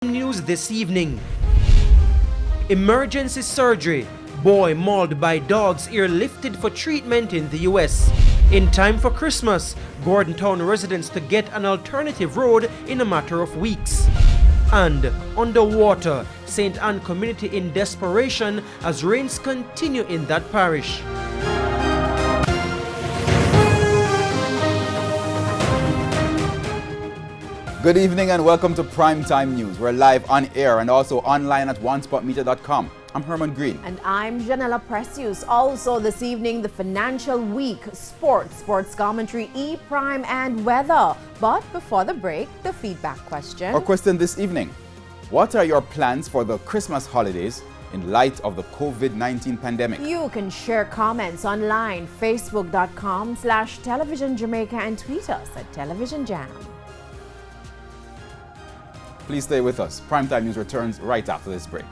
News this evening. Emergency surgery. Boy mauled by dog's ear lifted for treatment in the US. In time for Christmas, Gordontown residents to get an alternative road in a matter of weeks. And underwater, St. Anne community in desperation as rains continue in that parish. Good evening and welcome to Primetime News. We're live on air and also online at onespotmedia.com. I'm Herman Green. And I'm Janella Precious. Also this evening, the Financial Week, sports commentary, E-Prime and weather. But before the break, the feedback question. Our question this evening: what are your plans for the Christmas holidays in light of the COVID-19 pandemic? You can share comments online, facebook.com/Television Jamaica, and tweet us at Television Jam. Please stay with us. Primetime News returns right after this break.